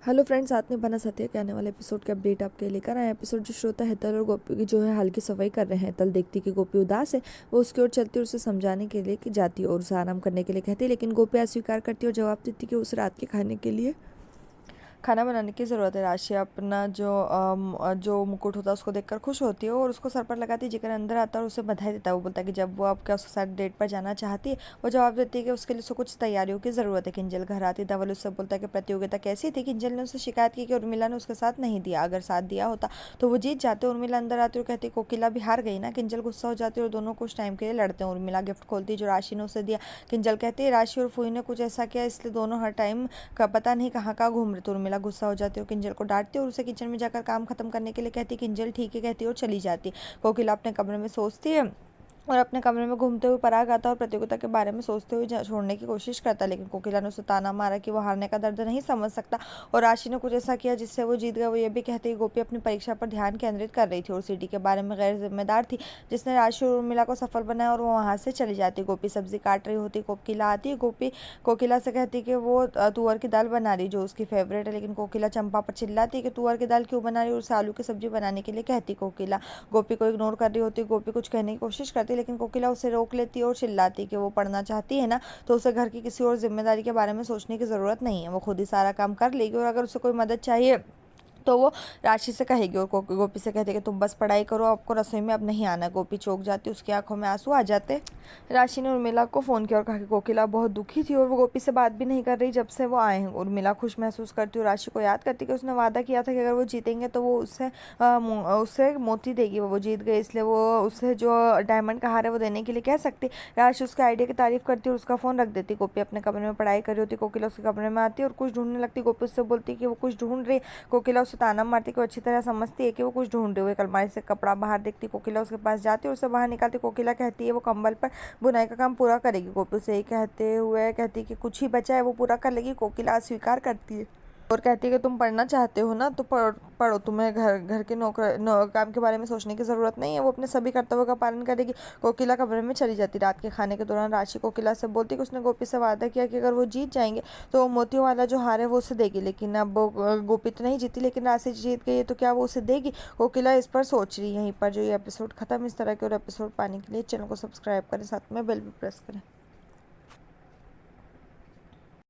Hello friends, साथ में बना सत्य के आने वाले एपिसोड के अपडेट आपके लेकर आए। एपिसोड जो श्रोता हेतल और गोपी की जो है हाल की सफाई कर रहे हैं। हेतल देखती कि गोपी उदास है, वो उसकी ओर चलती और उसे समझाने के लिए कि जाती और उसे आराम करने के लिए कहती है, लेकिन गोपी अस्वीकार करती और जवाब देती कि उस रात के खाने के लिए खाना बनाने की ज़रूरत है। राशि अपना जो मुकुट होता है उसको देखकर खुश होती है और उसको सर पर लगाती है। जिगर अंदर आता है और उसे बधाई देता है। वो बोलता है कि जब वो आपके उसके साथ डेट पर जाना चाहती है, वो जवाब देती है कि उसके लिए कुछ तैयारियों की ज़रूरत है। किंजल घर आती है। धवल उससे बोलता है कि प्रतियोगिता कैसी थी। किंजल ने उससे शिकायत की कि उर्मिला ने उसके साथ नहीं दिया, अगर साथ दिया होता तो वो जीत जाते। उर्मिला अंदर आती है और कहती है कोकिला भी हार गई ना। किंजल गुस्सा हो जाती है और दोनों कुछ टाइम के लिए लड़ते हैं। उर्मिला गिफ्ट खोलती है जो राशि ने उसे दिया। किंजल कहती है राशि और फूई ने कुछ ऐसा किया इसलिए दोनों हर टाइम का पता नहीं कहाँ घूम रहे। तो उर्मिला गुस्सा हो जाती है, किंजल को डांटती है और उसे किचन में जाकर काम खत्म करने के लिए कहती है। किंजल ठीक है कहती है और चली जाती। कोकिला अपने कमरे में सोचती है और अपने कमरे में घूमते हुए पराग आता है और प्रतियोगिता के बारे में सोचते हुए छोड़ने की कोशिश करता है, लेकिन कोकिला ने उसे ताना मारा कि वो हारने का दर्द नहीं समझ सकता और राशि ने कुछ ऐसा किया जिससे वो जीत गया। वो ये भी कहते कि गोपी अपनी परीक्षा पर ध्यान केंद्रित कर रही थी और सीटी के बारे में गैर जिम्मेदार थी, जिसने राशि और उर्मिला को सफल बनाया और वो वहां से चली जाती। गोपी सब्जी काट रही होती, कोकिला आती। गोपी कोकिला से कहती कि वो तुअर की दाल बना रही जो उसकी फेवरेट है, लेकिन कोकिला चंपा पर चिल्लाती कि तुअर की दाल क्यों बना रही और उसे आलू की सब्जी बनाने के लिए कहती। कोकिला गोपी को इग्नोर कर रही होती। गोपी कुछ कहने की कोशिश करती, लेकिन कोकिला उसे रोक लेती है और चिल्लाती कि वो पढ़ना चाहती है ना, तो उसे घर की किसी और जिम्मेदारी के बारे में सोचने की ज़रूरत नहीं है। वो खुद ही सारा काम कर लेगी और अगर उसे कोई मदद चाहिए तो वो राशि से कहेगी। और गोपी से कहती कि तुम बस पढ़ाई करो, आपको रसोई में अब नहीं आना। गोपी चौंक जाती, उसकी आंखों में आंसू आ जाते। राशि ने उर्मिला को फ़ोन किया और कहा कि कोकिला बहुत दुखी थी और वो गोपी से बात भी नहीं कर रही जब से वो आए हैं। उर्मिला खुश महसूस करती और राशि को याद करती कि उसने वादा किया था कि अगर वो जीतेंगे तो वो उससे मोती देगी। वो जीत गई इसलिए वो उसे जो डायमंड का हार है वो देने के लिए कह सकती। राशि उसके आइडिया की तारीफ करती और उसका फ़ोन रख देती। गोपी अपने कमरे में पढ़ाई कर रही होती। कोकिला उसके कमरे में आती और कुछ ढूंढने लगती। गोपी उससे बोलती कि वो कुछ ढूंढ रही। कोकिला उसे ताना मारती कि वो अच्छी तरह समझती है कि वो कुछ ढूंढ रही है। एक अलमारी से कपड़ा बाहर देखती। कोकिला उसके पास जाती और उसे बाहर निकालती। कोकिला कहती है वो कंबल पर बुनाई का काम पूरा करेगी। गोपी उसे यही कहते हुए कहती कि कुछ ही बचा है वो पूरा कर लेगी। कोकिला अस्वीकार करती है और कहती है कि तुम पढ़ना चाहते हो ना तो पढ़ो, तुम्हें घर घर के काम के बारे में सोचने की ज़रूरत नहीं है। वो अपने सभी कर्तव्यों का पालन करेगी। कोकिला कमरे में चली जाती। रात के खाने के दौरान राशि कोकिला से बोलती कि उसने गोपी से वादा किया कि अगर वो जीत जाएंगे तो वो मोतियों वाला जो हार है वो उसे देगी, लेकिन अब गोपी तो नहीं जीती, लेकिन राशि जीत गई है तो क्या वो उसे देगी। कोकिला इस पर सोच रही। यहीं पर जो ये एपिसोड खत्म। इस तरह के और एपिसोड पाने के लिए चैनल को सब्सक्राइब करें, साथ में बेल भी प्रेस करें।